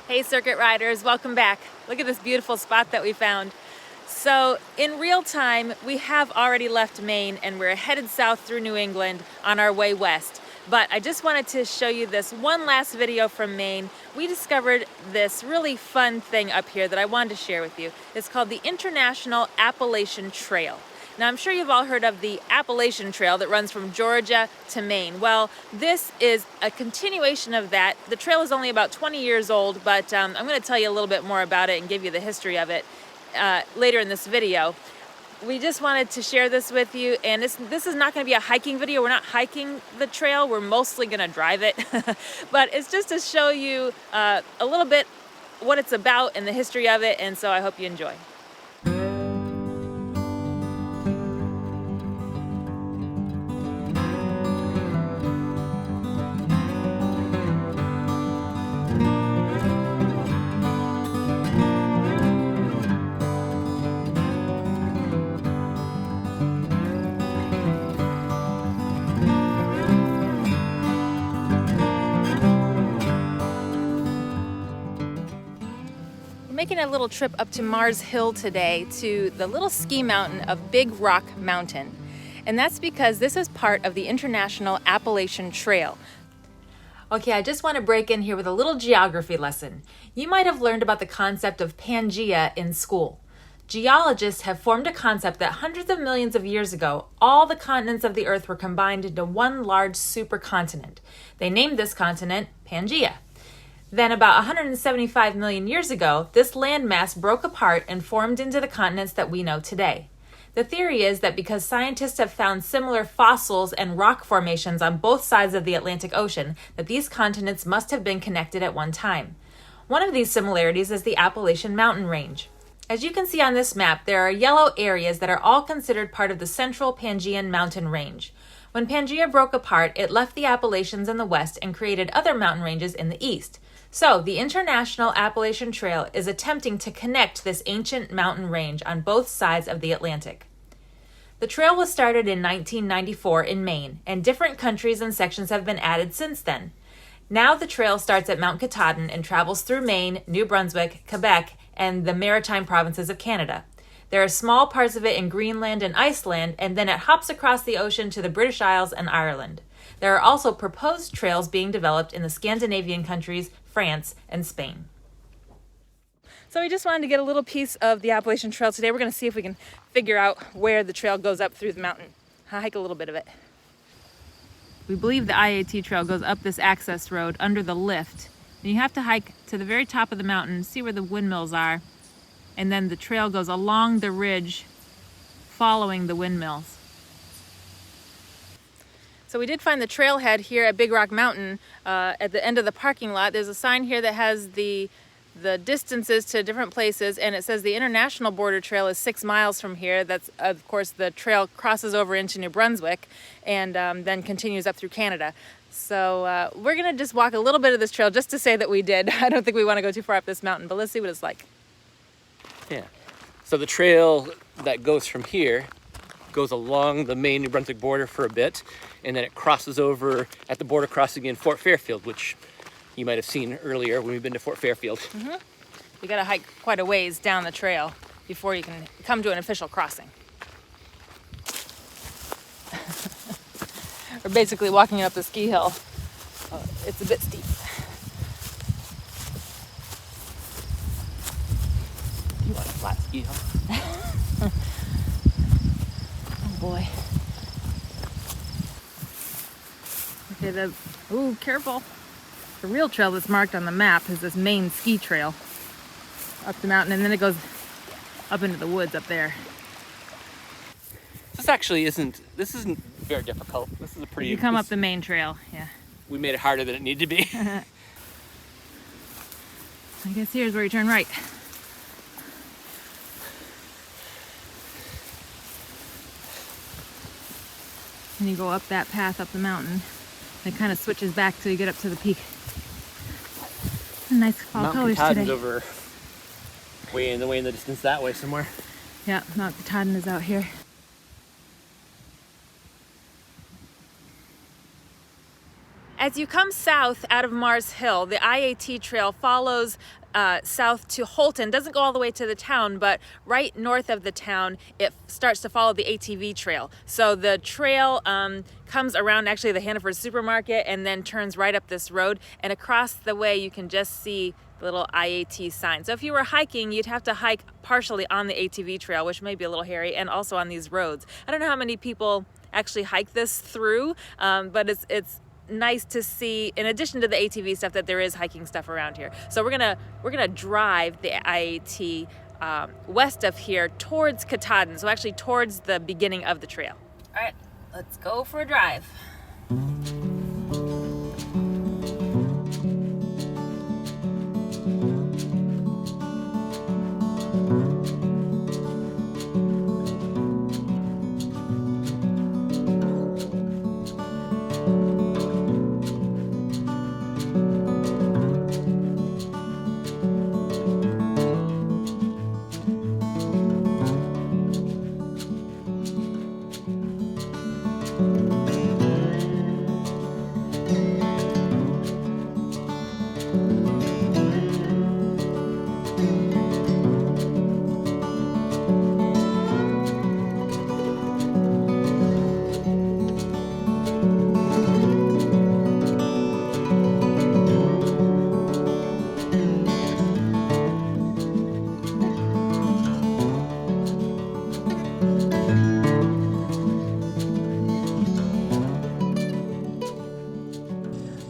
Hey circuit riders, welcome back. Look at this beautiful spot that we found. So in real time, we have already left Maine and we're headed south through New England on our way west. But I just wanted to show you this one last video from Maine. We discovered this really fun thing up here that I wanted to share with you. It's called the International Appalachian Trail. Now, I'm sure you've all heard of the Appalachian Trail that runs from Georgia to Maine. Well, this is a continuation of that. The trail is only about 20 years old, but I'm going to tell you a little bit more about it and give you the history of it later in this video. We just wanted to share this with you, and this is not going to be a hiking video. We're not hiking the trail. We're mostly going to drive it, but it's just to show you a little bit what it's about and the history of it, and so I hope you enjoy. Making a little trip up to Mars Hill today to the little ski mountain of Big Rock Mountain. And that's because this is part of the International Appalachian Trail. Okay, I just want to break in here with a little geography lesson. You might have learned about the concept of Pangaea in school. Geologists have formed a concept that hundreds of millions of years ago, all the continents of the Earth were combined into one large supercontinent. They named this continent Pangaea. Then about 175 million years ago, this landmass broke apart and formed into the continents that we know today. The theory is that because scientists have found similar fossils and rock formations on both sides of the Atlantic Ocean, that these continents must have been connected at one time. One of these similarities is the Appalachian Mountain Range. As you can see on this map, there are yellow areas that are all considered part of the Central Pangaean Mountain Range. When Pangaea broke apart, it left the Appalachians in the west and created other mountain ranges in the east. So, the International Appalachian Trail is attempting to connect this ancient mountain range on both sides of the Atlantic. The trail was started in 1994 in Maine, and different countries and sections have been added since then. Now the trail starts at Mount Katahdin and travels through Maine, New Brunswick, Quebec, and the maritime provinces of Canada. There are small parts of it in Greenland and Iceland, and then it hops across the ocean to the British Isles and Ireland. There are also proposed trails being developed in the Scandinavian countries, France, and Spain. So we just wanted to get a little piece of the Appalachian Trail today. We're going to see if we can figure out where the trail goes up through the mountain. I'll hike a little bit of it. We believe the IAT trail goes up this access road under the lift. And you have to hike to the very top of the mountain, see where the windmills are, and then the trail goes along the ridge following the windmills. So we did find the trailhead here at Big Rock Mountain at the end of the parking lot. There's a sign here that has the distances to different places, and it says the International Border Trail is 6 miles from here. That's, of course, the trail crosses over into New Brunswick and then continues up through Canada. So we're going to just walk a little bit of this trail just to say that we did. I don't think we want to go too far up this mountain, but let's see what it's like. Yeah. So the trail that goes from here goes along the Maine-New Brunswick border for a bit, and then it crosses over at the border crossing in Fort Fairfield, which you might have seen earlier when we've been to Fort Fairfield. Mm-hmm. You got to hike quite a ways down the trail before you can come to an official crossing. We're basically walking up the ski hill. It's a bit steep. You want a flat ski hill? Oh boy. Okay, ooh, careful. The real trail that's marked on the map is this Maine ski trail up the mountain, and then it goes up into the woods up there. This actually isn't very difficult. This is a pretty... You come up the Maine trail, yeah. We made it harder than it needed to be. I guess here's where you turn right. And you go up that path up the mountain. And it kind of switches back till you get up to the peak. Nice fall colors today. Over way in the distance that way somewhere. Yeah, Mount Katahdin is out here. As you come south out of Mars Hill, the IAT trail follows south to Holton. Doesn't go all the way to the town, but right north of the town, it starts to follow the ATV trail. So the trail comes around actually the Hannaford supermarket and then turns right up this road. And across the way, you can just see the little IAT sign. So if you were hiking, you'd have to hike partially on the ATV trail, which may be a little hairy, and also on these roads. I don't know how many people actually hike this through, but it's nice to see, in addition to the ATV stuff, that there is hiking stuff around here. So we're gonna drive the IAT west of here towards Katahdin, so actually towards the beginning of the trail. All right, let's go for a drive.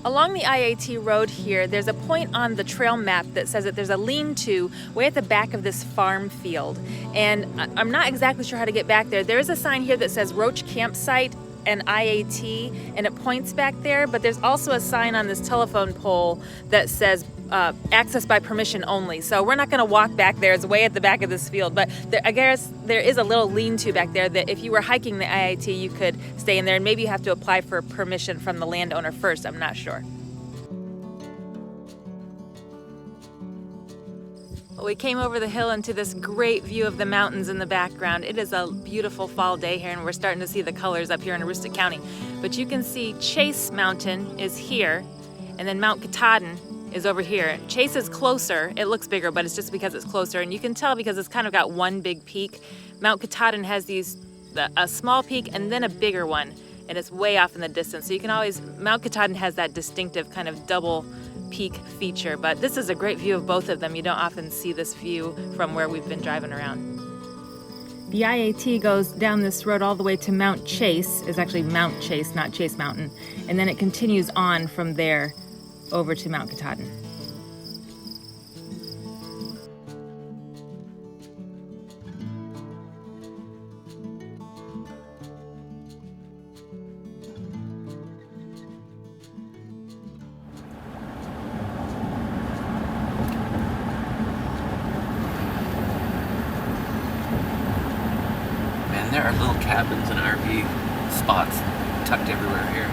Along the IAT road here, there's a point on the trail map that says that there's a lean-to way at the back of this farm field. And I'm not exactly sure how to get back there. There is a sign here that says Roach Campsite and IAT, and it points back there, but there's also a sign on this telephone pole that says access by permission only. So we're not gonna walk back there. It's way at the back of this field, but I guess there is a little lean-to back there that if you were hiking the IAT, you could stay in there, and maybe you have to apply for permission from the landowner first. I'm not sure. We came over the hill into this great view of the mountains in the background. It is a beautiful fall day here, and we're starting to see the colors up here in Aroostook County. But you can see Chase Mountain is here, and then Mount Katahdin is over here. Chase is closer. It looks bigger, but it's just because it's closer, and you can tell because it's kind of got one big peak. Mount Katahdin has a small peak and then a bigger one, and it's way off in the distance. So you can always, Mount Katahdin has that distinctive kind of double peak feature, but this is a great view of both of them. You don't often see this view from where we've been driving around. The IAT goes down this road all the way to Mount Chase. It's actually Mount Chase, not Chase Mountain. And then it continues on from there over to Mount Katahdin. There are little cabins and RV spots tucked everywhere here.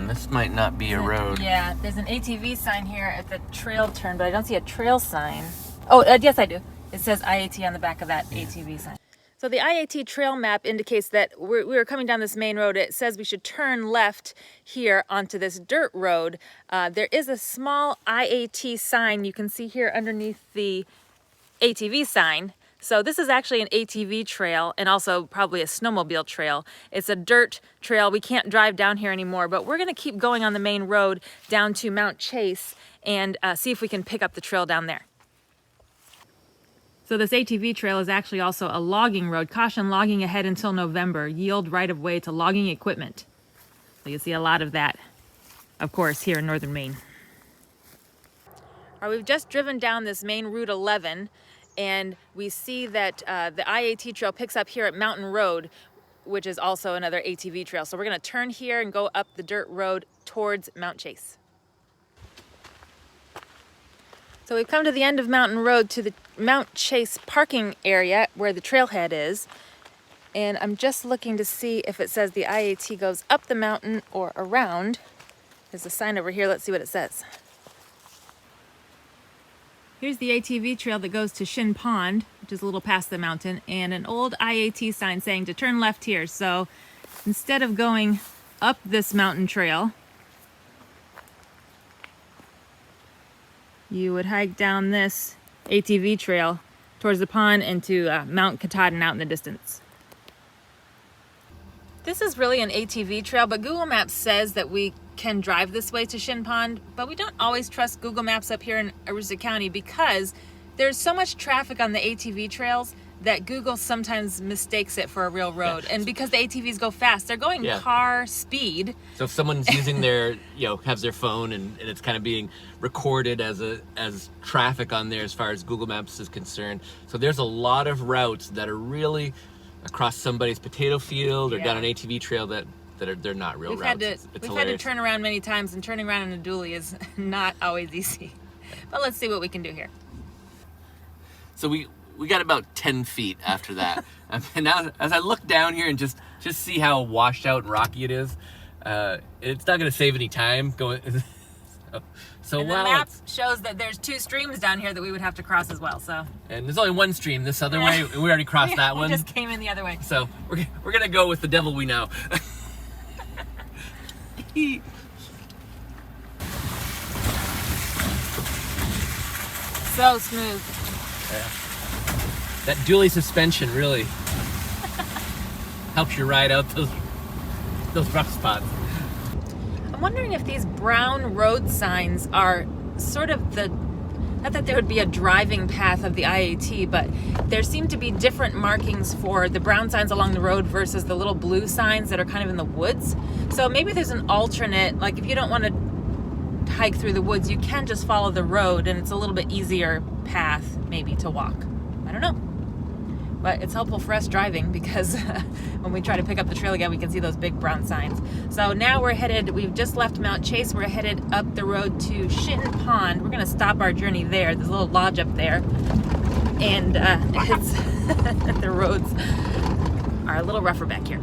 This might not be a road. Yeah, there's an ATV sign here at the trail turn, but I don't see a trail sign. Oh, yes I do. It says IAT on the back of that ATV sign. So the IAT trail map indicates that we were coming down this main road. It says we should turn left here onto this dirt road. There is a small IAT sign you can see here underneath the ATV sign. So this is actually an ATV trail and also probably a snowmobile trail. It's a dirt trail. We can't drive down here anymore, but we're gonna keep going on the main road down to Mount Chase and see if we can pick up the trail down there. So this ATV trail is actually also a logging road. Caution logging ahead until November. Yield right of way to logging equipment. So you'll see a lot of that, of course, here in northern Maine. All right, we've just driven down this main Route 11, and we see that the IAT trail picks up here at Mountain Road, which is also another ATV trail. So we're gonna turn here and go up the dirt road towards Mount Chase. So we've come to the end of Mountain Road to the Mount Chase parking area where the trailhead is. And I'm just looking to see if it says the IAT goes up the mountain or around. There's a sign over here, let's see what it says. Here's the ATV trail that goes to Shin Pond, which is a little past the mountain, and an old IAT sign saying to turn left here. So instead of going up this mountain trail, you would hike down this ATV trail towards the pond and to Mount Katahdin out in the distance. This is really an ATV trail, but Google Maps says that we can drive this way to Shin Pond, but we don't always trust Google Maps up here in Aroostook County because there's so much traffic on the ATV trails that Google sometimes mistakes it for a real road. And because the ATVs go fast, they're going car speed. So if someone's using their, has their phone and it's kind of being recorded as traffic on there as far as Google Maps is concerned. So there's a lot of routes that are really across somebody's potato field or down an ATV trail that they're not real routes. We've had to turn around many times, and turning around in a dually is not always easy. But let's see what we can do here. So we got about 10 feet after that. And now as I look down here and just see how washed out and rocky it is, it's not gonna save any time going. So and the map shows that there's 2 streams down here that we would have to cross as well. So. And there's only one stream this other way. We already crossed that one. We just came in the other way. So we're gonna go with the devil we know. So smooth. Yeah. That dually suspension really helps you ride out those rough spots. I'm wondering if these brown road signs are sort of not that there would be a driving path of the IAT, but there seem to be different markings for the brown signs along the road versus the little blue signs that are kind of in the woods. So maybe there's an alternate, like if you don't want to hike through the woods, you can just follow the road and it's a little bit easier path maybe to walk. I don't know. But it's helpful for us driving because when we try to pick up the trail again, we can see those big brown signs. So now we've just left Mount Chase. We're headed up the road to Shin Pond. We're gonna stop our journey there. There's a little lodge up there. And the roads are a little rougher back here.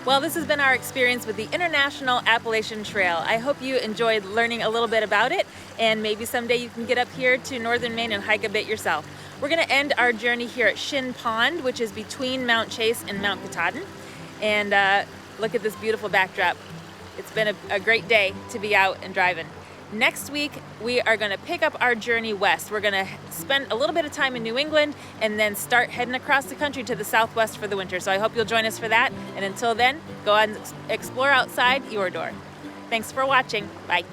Well, this has been our experience with the International Appalachian Trail. I hope you enjoyed learning a little bit about it, and maybe someday you can get up here to northern Maine and hike a bit yourself. We're going to end our journey here at Shin Pond, which is between Mount Chase and Mount Katahdin. And look at this beautiful backdrop. It's been a great day to be out and driving. Next week, we are going to pick up our journey west. We're going to spend a little bit of time in New England and then start heading across the country to the southwest for the winter. So I hope you'll join us for that. And until then, go out and explore outside your door. Thanks for watching. Bye.